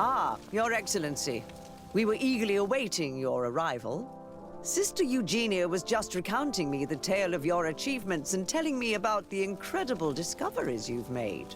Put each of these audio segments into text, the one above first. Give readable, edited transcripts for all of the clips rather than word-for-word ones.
Ah, Your Excellency. We were eagerly awaiting your arrival. Sister Eugenia was just recounting me the tale of your achievements and telling me about the incredible discoveries you've made.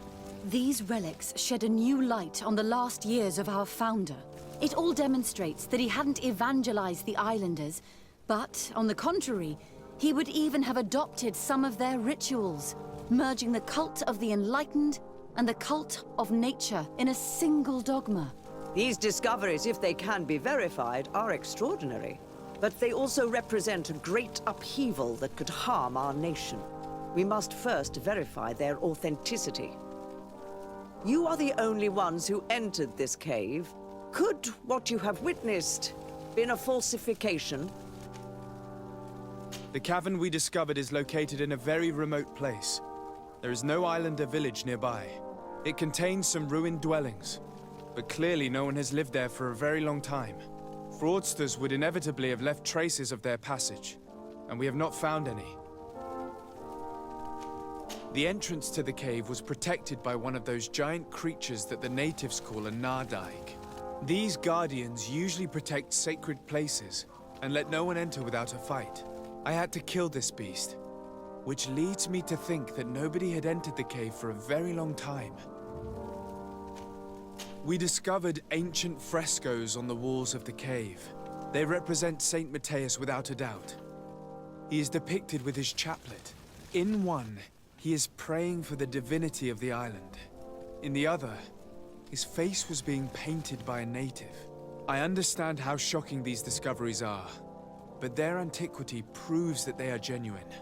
These relics shed a new light on the last years of our founder. It all demonstrates that he hadn't evangelized the islanders, but, on the contrary, he would even have adopted some of their rituals, merging the cult of the enlightened and the cult of nature in a single dogma. These discoveries, if they can be verified, are extraordinary. But they also represent a great upheaval that could harm our nation. We must first verify their authenticity. You are the only ones who entered this cave. Could what you have witnessed been a falsification? The cavern we discovered is located in a very remote place. There is no island or village nearby. It contains some ruined dwellings, but clearly no one has lived there for a very long time. Fraudsters would inevitably have left traces of their passage, and we have not found any. The entrance to the cave was protected by one of those giant creatures that the natives call a nardaig. These guardians usually protect sacred places and let no one enter without a fight. I had to kill this beast, which leads me to think that nobody had entered the cave for a very long time. We discovered ancient frescoes on the walls of the cave. They represent Saint Matthias without a doubt. He is depicted with his chaplet. In one, he is praying for the divinity of the island. In the other, his face was being painted by a native. I understand how shocking these discoveries are, but their antiquity proves that they are genuine.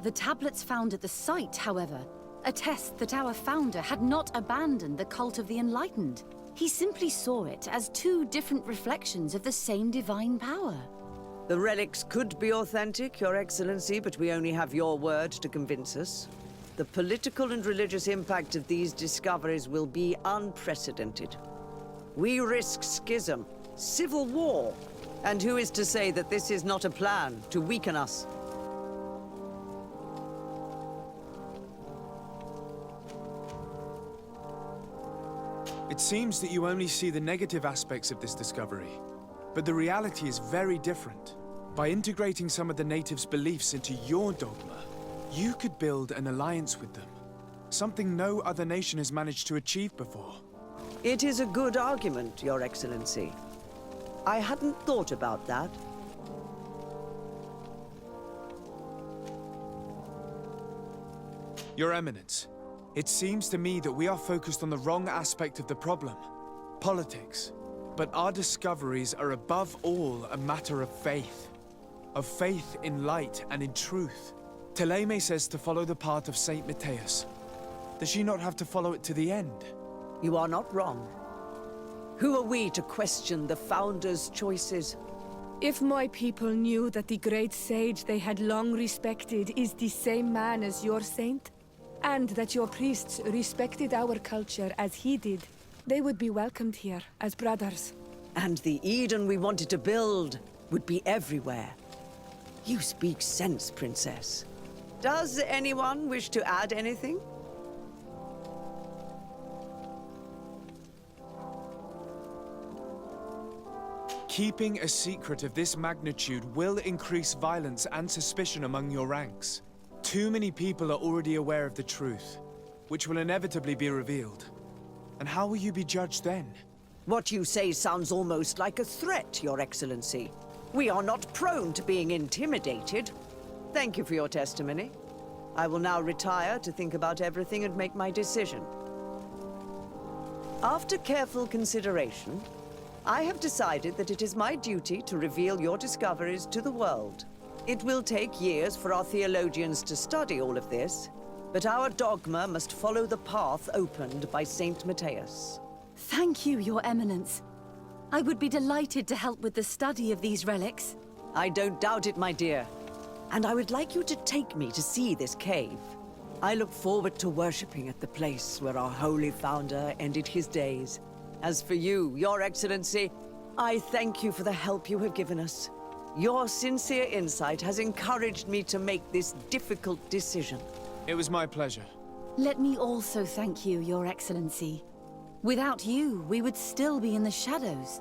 The tablets found at the site, however, attest that our founder had not abandoned the cult of the enlightened. He simply saw it as two different reflections of the same divine power. The relics could be authentic, Your Excellency, but we only have your word to convince us. The political and religious impact of these discoveries will be unprecedented. We risk schism, civil war, and who is to say that this is not a plan to weaken us? It seems that you only see the negative aspects of this discovery, but the reality is very different. By integrating some of the natives' beliefs into your dogma, you could build an alliance with them, something no other nation has managed to achieve before. It is a good argument, Your Excellency. I hadn't thought about that. Your Eminence, it seems to me that we are focused on the wrong aspect of the problem, politics. But our discoveries are above all a matter of faith in light and in truth. Teleme says to follow the path of Saint Matthias. Does she not have to follow it to the end? You are not wrong. Who are we to question the Founder's choices? If my people knew that the great sage they had long respected is the same man as your saint, and that your priests respected our culture as he did, they would be welcomed here as brothers. And the Eden we wanted to build would be everywhere. You speak sense, Princess. Does anyone wish to add anything? Keeping a secret of this magnitude will increase violence and suspicion among your ranks. Too many people are already aware of the truth, which will inevitably be revealed. And how will you be judged then? What you say sounds almost like a threat, Your Excellency. We are not prone to being intimidated. Thank you for your testimony. I will now retire to think about everything and make my decision. After careful consideration, I have decided that it is my duty to reveal your discoveries to the world. It will take years for our theologians to study all of this, but our dogma must follow the path opened by Saint Matthias. Thank you, Your Eminence. I would be delighted to help with the study of these relics. I don't doubt it, my dear. And I would like you to take me to see this cave. I look forward to worshipping at the place where our holy founder ended his days. As for you, Your Excellency, I thank you for the help you have given us. Your sincere insight has encouraged me to make this difficult decision. It was my pleasure. Let me also thank you, Your Excellency. Without you, we would still be in the shadows.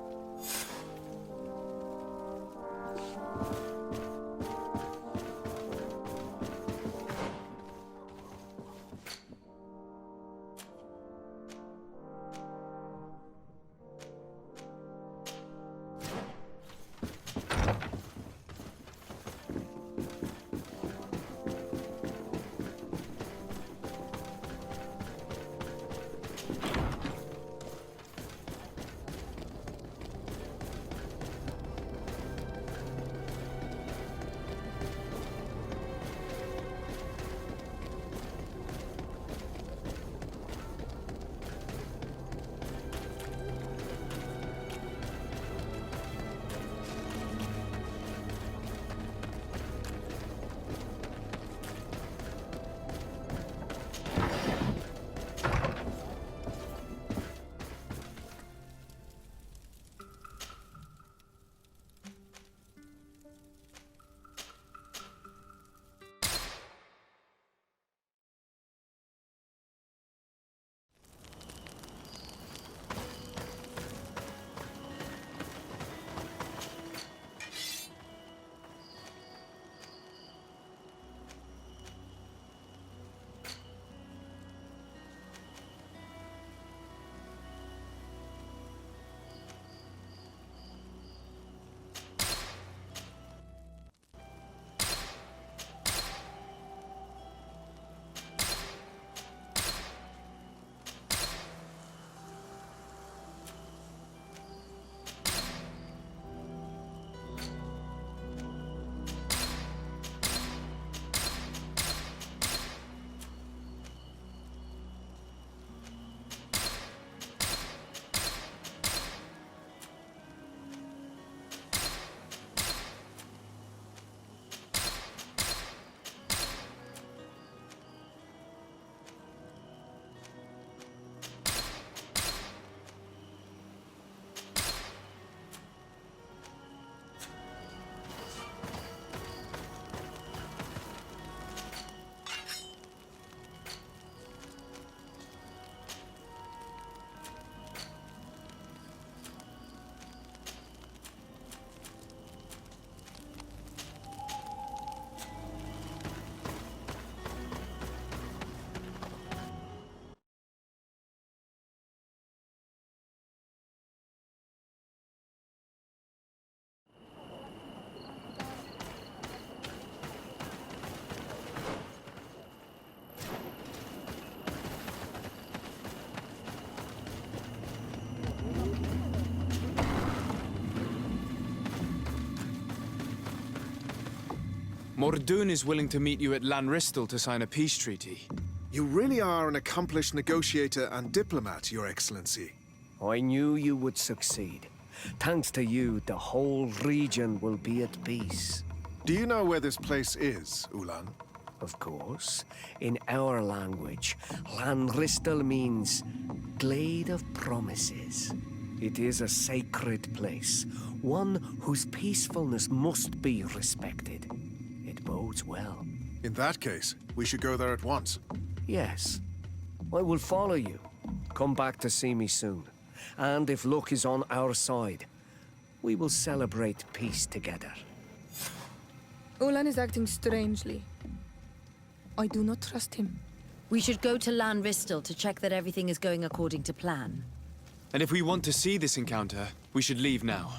Mordoon is willing to meet you at Lanristel to sign a peace treaty. You really are an accomplished negotiator and diplomat, Your Excellency. I knew you would succeed. Thanks to you, the whole region will be at peace. Do you know where this place is, Ulan? Of course. In our language, Lanristel means Glade of Promises. It is a sacred place, one whose peacefulness must be respected. It bodes well. In that case, we should go there at once. Yes. I will follow you. Come back to see me soon. And if luck is on our side, we will celebrate peace together. Ulan is acting strangely. I do not trust him. We should go to Lanristel to check that everything is going according to plan. And if we want to see this encounter, we should leave now.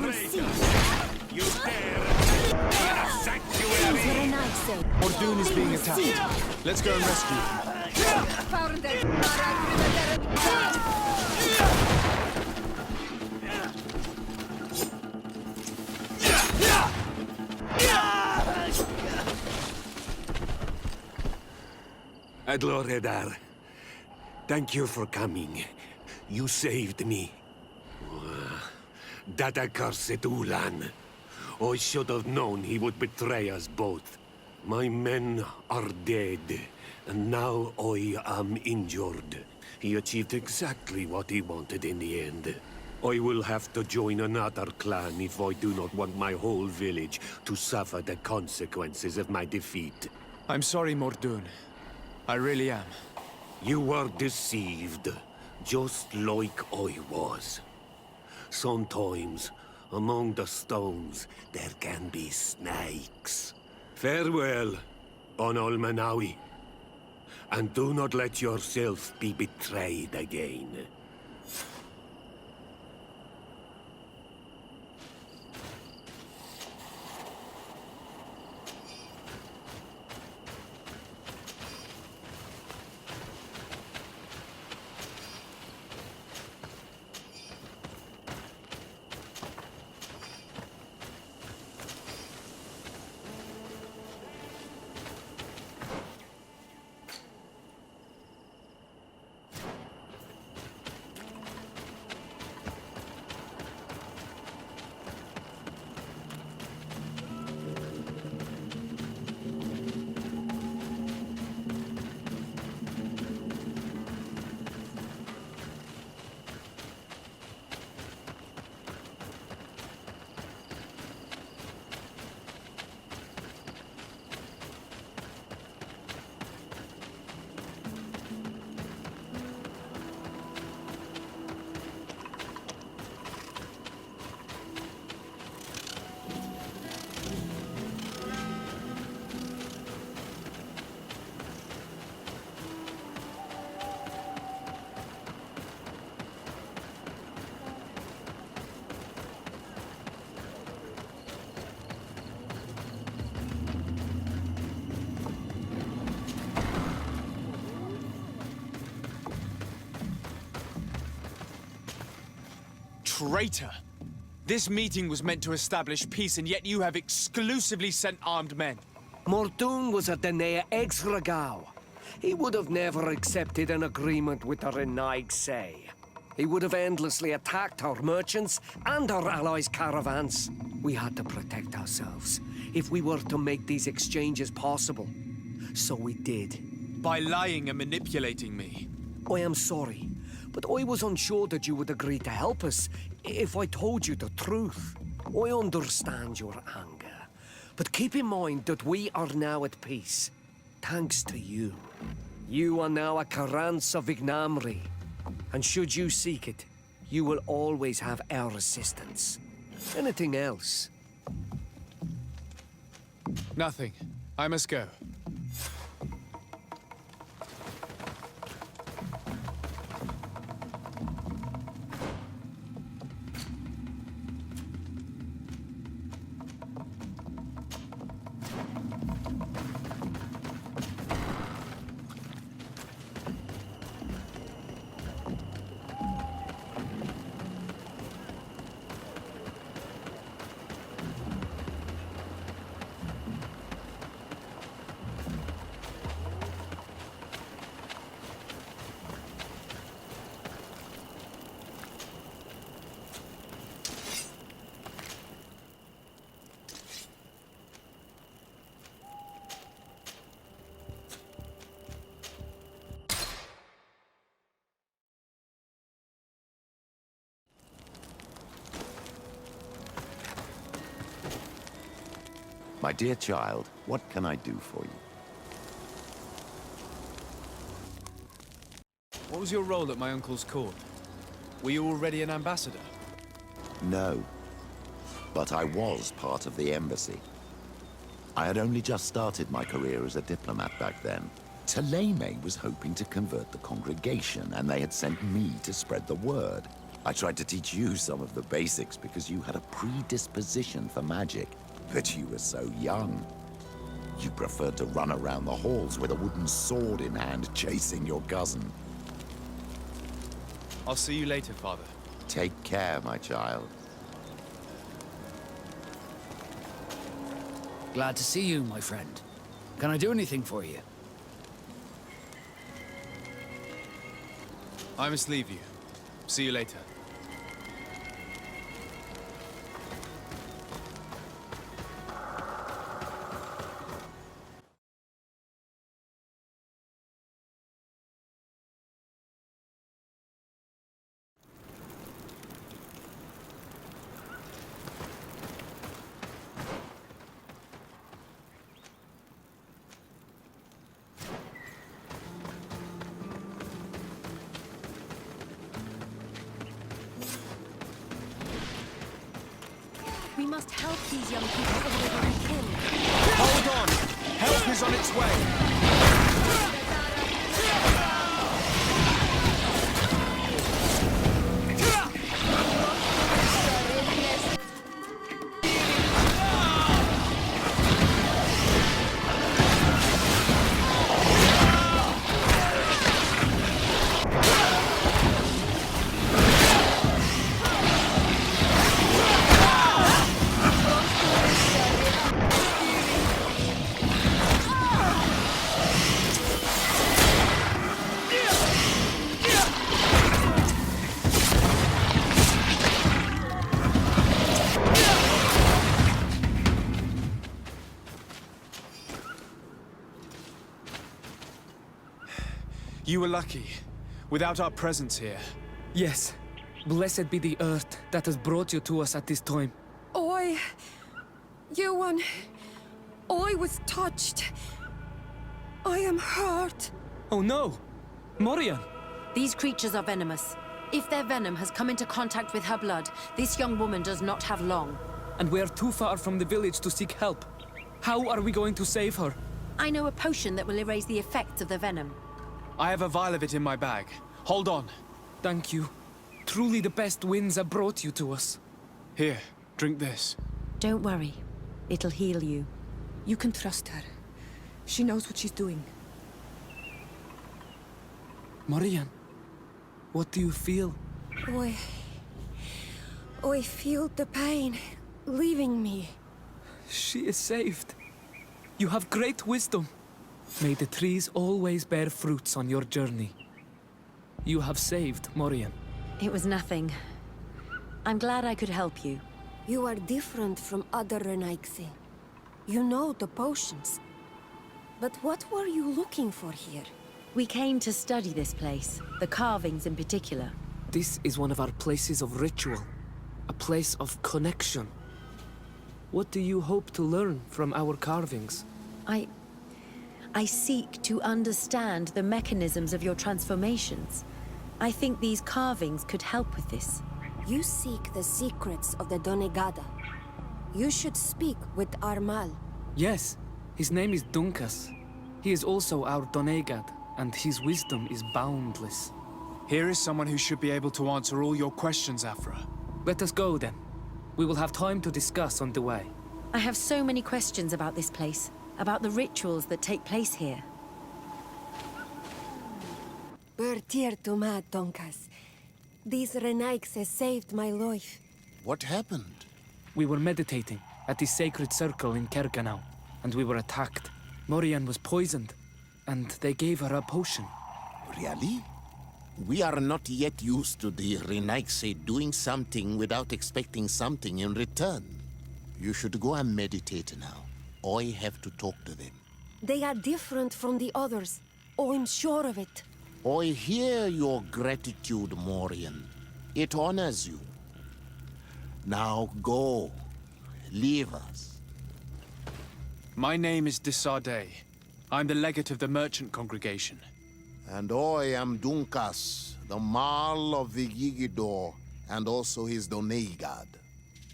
You dare! In a sanctuary! Mordoon is being attacked. Let's go and rescue him. Adloredar, thank you for coming. You saved me. That accursed Ulan. I should have known he would betray us both. My men are dead, and now I am injured. He achieved exactly what he wanted in the end. I will have to join another clan if I do not want my whole village to suffer the consequences of my defeat. I'm sorry, Mordoon. I really am. You were deceived, just like I was. Sometimes, among the stones, there can be snakes. Farewell, on Almanawi. And do not let yourself be betrayed again. Traitor! This meeting was meant to establish peace, and yet you have exclusively sent armed men. Mordoon was a Denea ex-Regao. He would have never accepted an agreement with the Renaig Say. He would have endlessly attacked our merchants and our allies' caravans. We had to protect ourselves if we were to make these exchanges possible. So we did. By lying and manipulating me. I am sorry, but I was unsure that you would agree to help us if I told you the truth. I understand your anger, but keep in mind that we are now at peace, thanks to you. You are now a Karans of Ignamri, and should you seek it, you will always have our assistance. Anything else? Nothing. I must go. My dear child, what can I do for you? What was your role at my uncle's court? Were you already an ambassador? No. But I was part of the embassy. I had only just started my career as a diplomat back then. Taleme was hoping to convert the congregation, and they had sent me to spread the word. I tried to teach you some of the basics because you had a predisposition for magic, but you were so young. You preferred to run around the halls with a wooden sword in hand, chasing your cousin. I'll see you later, Father. Take care, my child. Glad to see you, my friend. Can I do anything for you? I must leave you. See you later. We must help these young people or they will be killed. Hold on! Help is on its way! You were lucky. Without our presence here. Yes. Blessed be the earth that has brought you to us at this time. Ewan, I was touched. I am hurt. Oh no! Morian! These creatures are venomous. If their venom has come into contact with her blood, this young woman does not have long. And we're too far from the village to seek help. How are we going to save her? I know a potion that will erase the effects of the venom. I have a vial of it in my bag. Hold on. Thank you. Truly the best winds have brought you to us. Here, drink this. Don't worry. It'll heal you. You can trust her. She knows what she's doing. Morian, what do you feel? I feel the pain leaving me. She is saved. You have great wisdom. May the trees always bear fruits on your journey. You have saved Morian. It was nothing. I'm glad I could help you. You are different from other Renaigse. You know the potions. But what were you looking for here? We came to study this place, the carvings in particular. This is one of our places of ritual. A place of connection. What do you hope to learn from our carvings? I seek to understand the mechanisms of your transformations. I think these carvings could help with this. You seek the secrets of the Donegada. You should speak with Armal. Yes, his name is Dunkas. He is also our Donegad, and his wisdom is boundless. Here is someone who should be able to answer all your questions, Afra. Let us go then. We will have time to discuss on the way. I have so many questions about this place, about the rituals that take place here. Bertir Tuma, Donkas. These Renaigse saved my life. What happened? We were meditating at the sacred circle in Kerganau, and we were attacked. Morian was poisoned, and they gave her a potion. Really? We are not yet used to the Renaigse doing something without expecting something in return. You should go and meditate now. I have to talk to them. They are different from the others. Oh, I'm sure of it. I hear your gratitude, Morian. It honors you. Now go. Leave us. My name is Desardet. I'm the legate of the merchant congregation. And I am Dunkas, the Marl of the Yigidor, and also his Donegad.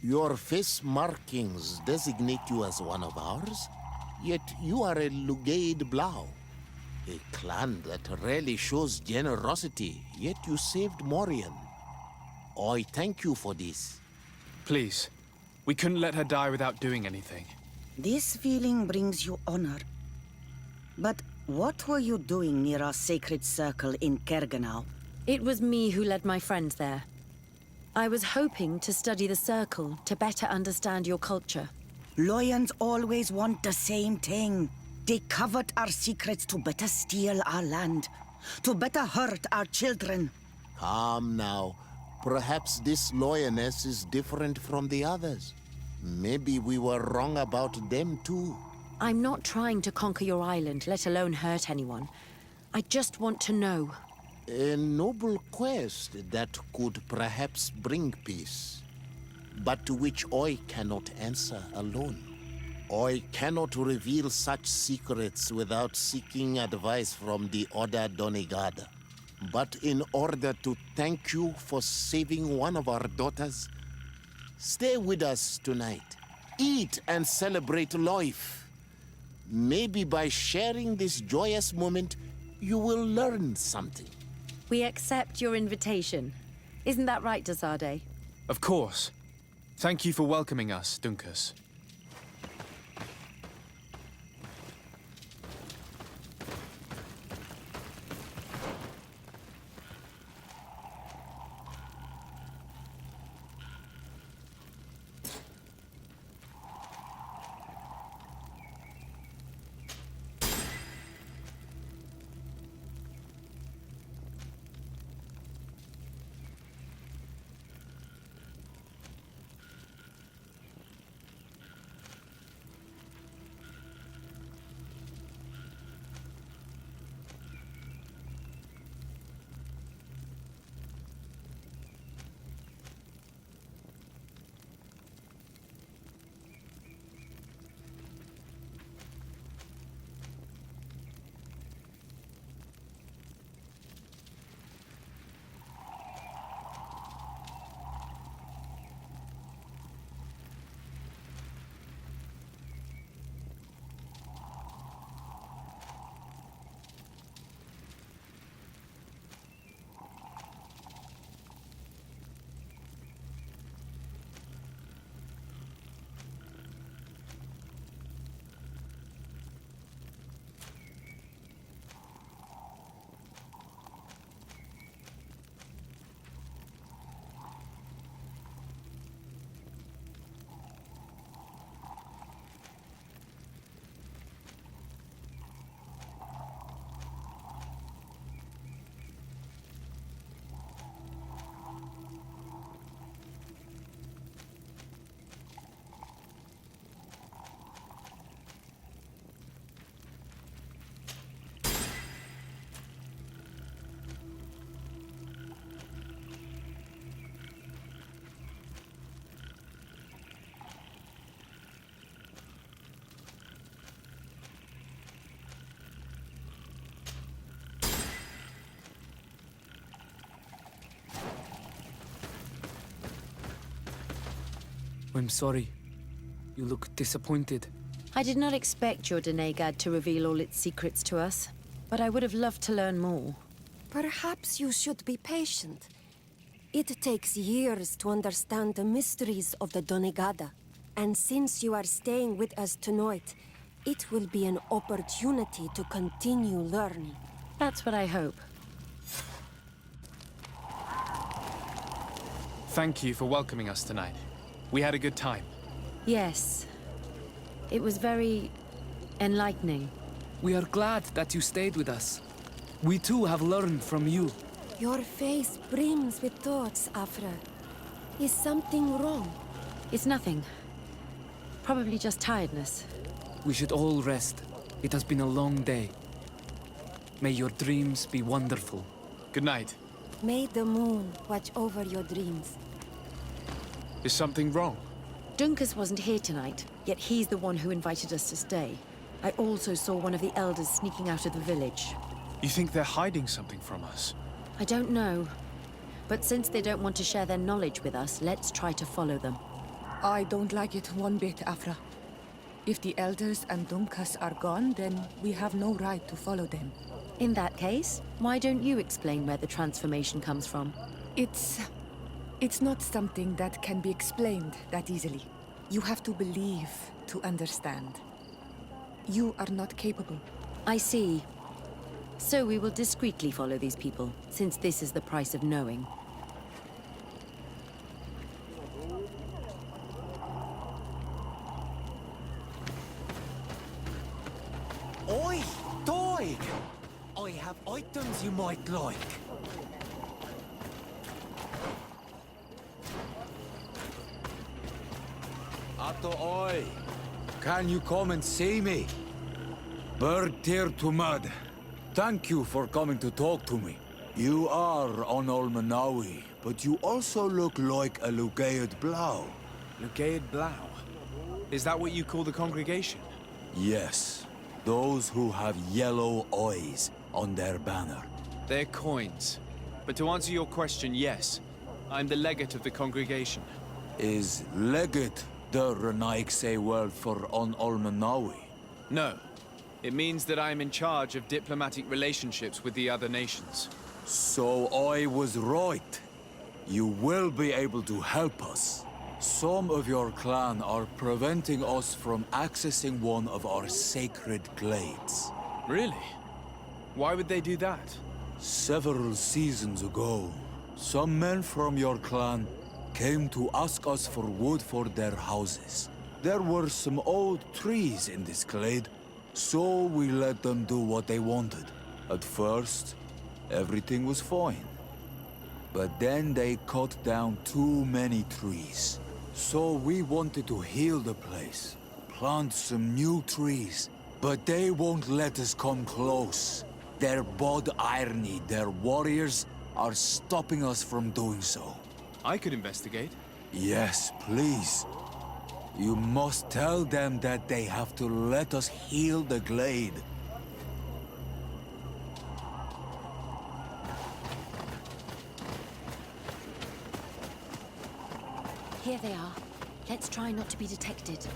Your face markings designate you as one of ours, yet you are a Lugaid Blau. A clan that rarely shows generosity, yet you saved Morian. I thank you for this. Please. We couldn't let her die without doing anything. This feeling brings you honor. But what were you doing near our sacred circle in Kerganau? It was me who led my friends there. I was hoping to study the circle to better understand your culture. Loyans always want the same thing. They covet our secrets to better steal our land, to better hurt our children. Calm now. Perhaps this loyalness is different from the others. Maybe we were wrong about them too. I'm not trying to conquer your island, let alone hurt anyone. I just want to know. A noble quest that could perhaps bring peace, but to which I cannot answer alone. I cannot reveal such secrets without seeking advice from the other Donegada. But in order to thank you for saving one of our daughters, stay with us tonight. Eat and celebrate life. Maybe by sharing this joyous moment, you will learn something. We accept your invitation. Isn't that right, Desade? Of course. Thank you for welcoming us, Dunkas. I'm sorry. You look disappointed. I did not expect your Donegad to reveal all its secrets to us, but I would have loved to learn more. Perhaps you should be patient. It takes years to understand the mysteries of the Donegada. And since you are staying with us tonight, it will be an opportunity to continue learning. That's what I hope. Thank you for welcoming us tonight. We had a good time. Yes. It was very enlightening. We are glad that you stayed with us. We too have learned from you. Your face brims with thoughts, Afra. Is something wrong? It's nothing. Probably just tiredness. We should all rest. It has been a long day. May your dreams be wonderful. Good night. May the moon watch over your dreams. Is something wrong? Dunkas wasn't here tonight, yet he's the one who invited us to stay. I also saw one of the elders sneaking out of the village. You think they're hiding something from us? I don't know. But since they don't want to share their knowledge with us, let's try to follow them. I don't like it one bit, Afra. If the elders and Dunkas are gone, then we have no right to follow them. In that case, why don't you explain where the transformation comes from? It's It's not something that can be explained that easily. You have to believe to understand. You are not capable. I see. So we will discreetly follow these people, since this is the price of knowing. Oi, Doig! I have items you might like. Atto oi! Can you come and see me? Bird tear to mud. Thank you for coming to talk to me. You are on Olmanawi, but you also look like a Lugaid Blau. Lugaid Blau? Is that what you call the congregation? Yes. Those who have yellow eyes on their banner. They're coins. But to answer your question, yes. I'm the legate of the congregation. Is legate the Renaigse word for on Olmanawi? No. It means that I am in charge of diplomatic relationships with the other nations. So I was right. You will be able to help us. Some of your clan are preventing us from accessing one of our sacred glades. Really? Why would they do that? Several seasons ago, some men from your clan came to ask us for wood for their houses. There were some old trees in this glade, so we let them do what they wanted. At first, everything was fine. But then they cut down too many trees. So we wanted to heal the place, plant some new trees. But they won't let us come close. Their bod irony, their warriors, are stopping us from doing so. I could investigate. Yes, please. You must tell them that they have to let us heal the glade. Here they are. Let's try not to be detected.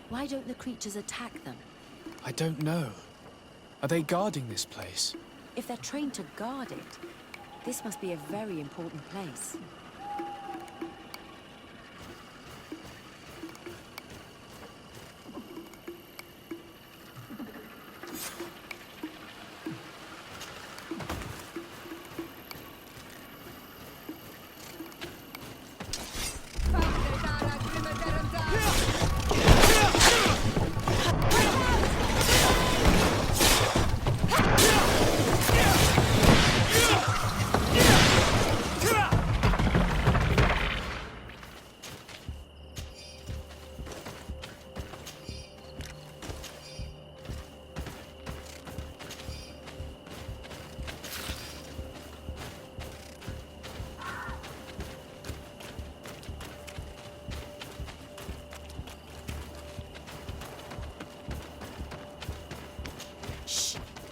Why don't the creatures attack them? I don't know. Are they guarding this place? If they're trained to guard it, this must be a very important place.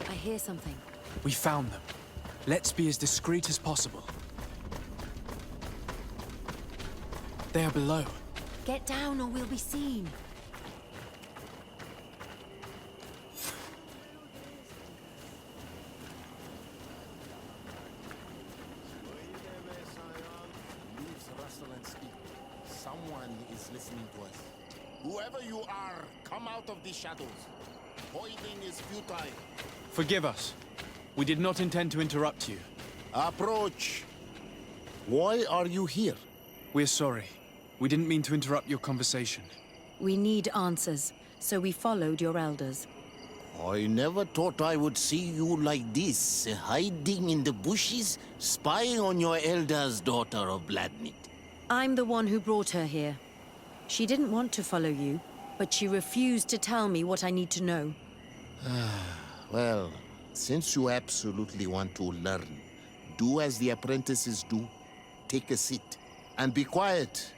I hear something. We found them. Let's be as discreet as possible. They are below. Get down or we'll be seen. Someone is listening to us. Whoever you are, come out of the shadows. Hiding is futile. Forgive us. We did not intend to interrupt you. Approach. Why are you here? We're sorry. We didn't mean to interrupt your conversation. We need answers, so we followed your elders. I never thought I would see you like this, hiding in the bushes, spying on your elder's daughter of Bladnit. I'm the one who brought her here. She didn't want to follow you, but she refused to tell me what I need to know. Well, since you absolutely want to learn, do as the apprentices do. Take a seat and be quiet.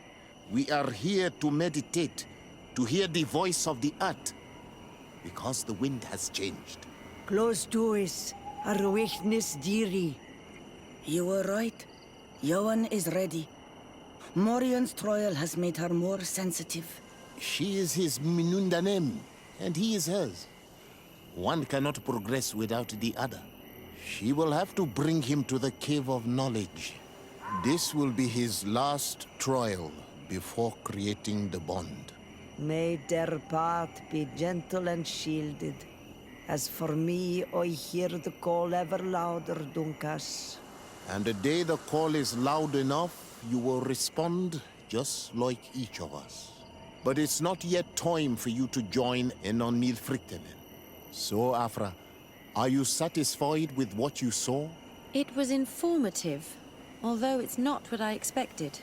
We are here to meditate, to hear the voice of the earth, because the wind has changed. Close doors, arwechnis diri. You were right. Johan is ready. Morian's trial has made her more sensitive. She is his Minundanem, and he is hers. One cannot progress without the other. She will have to bring him to the Cave of Knowledge. This will be his last trial before creating the bond. May their path be gentle and shielded. As for me, I hear the call ever louder, Dunkas. And the day the call is loud enough, you will respond just like each of us. But it's not yet time for you to join in on Milfriktenen. So, Afra, are you satisfied with what you saw? It was informative, although it's not what I expected.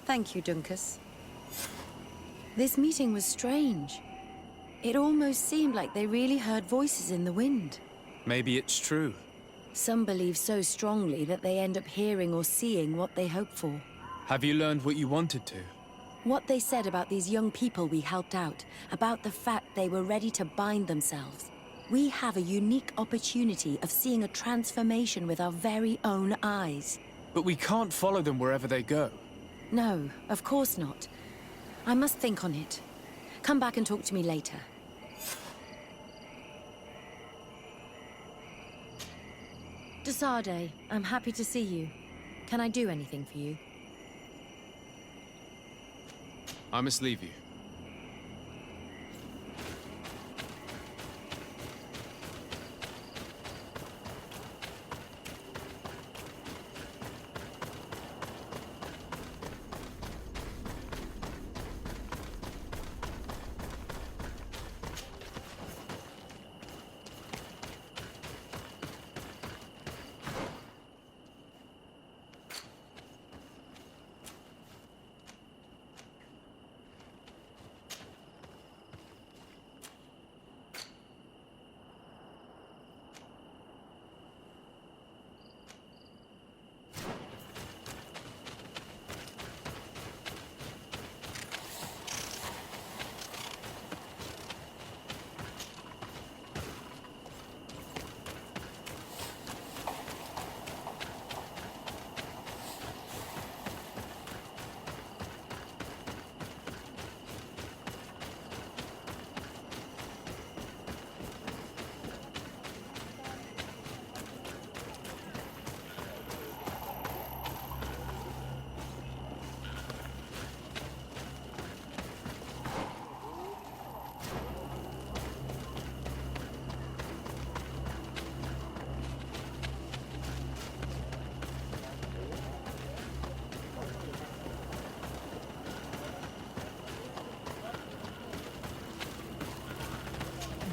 Thank you, Dunkas. This meeting was strange. It almost seemed like they really heard voices in the wind. Maybe it's true. Some believe so strongly that they end up hearing or seeing what they hope for. Have you learned what you wanted to? What they said about these young people we helped out, about the fact they were ready to bind themselves. We have a unique opportunity of seeing a transformation with our very own eyes. But we can't follow them wherever they go. No, of course not. I must think on it. Come back and talk to me later. Desade, I'm happy to see you. Can I do anything for you? I must leave you.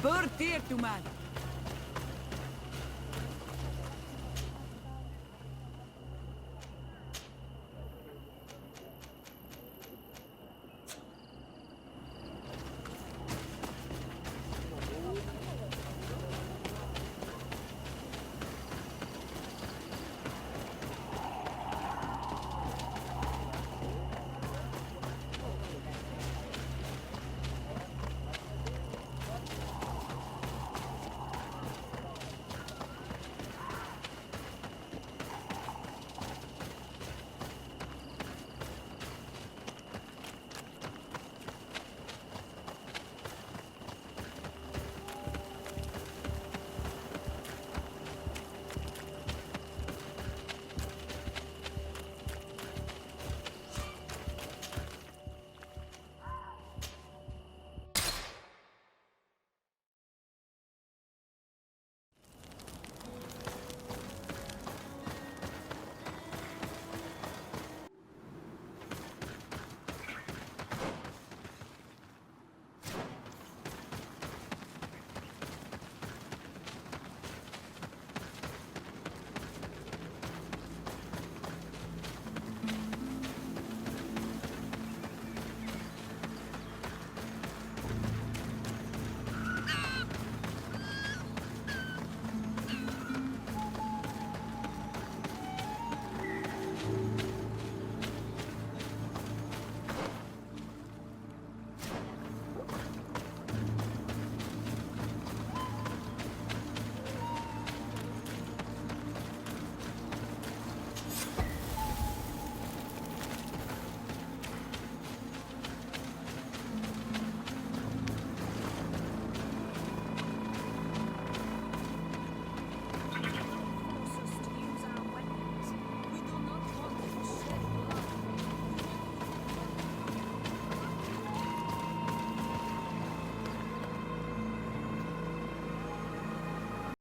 Bird dear to man.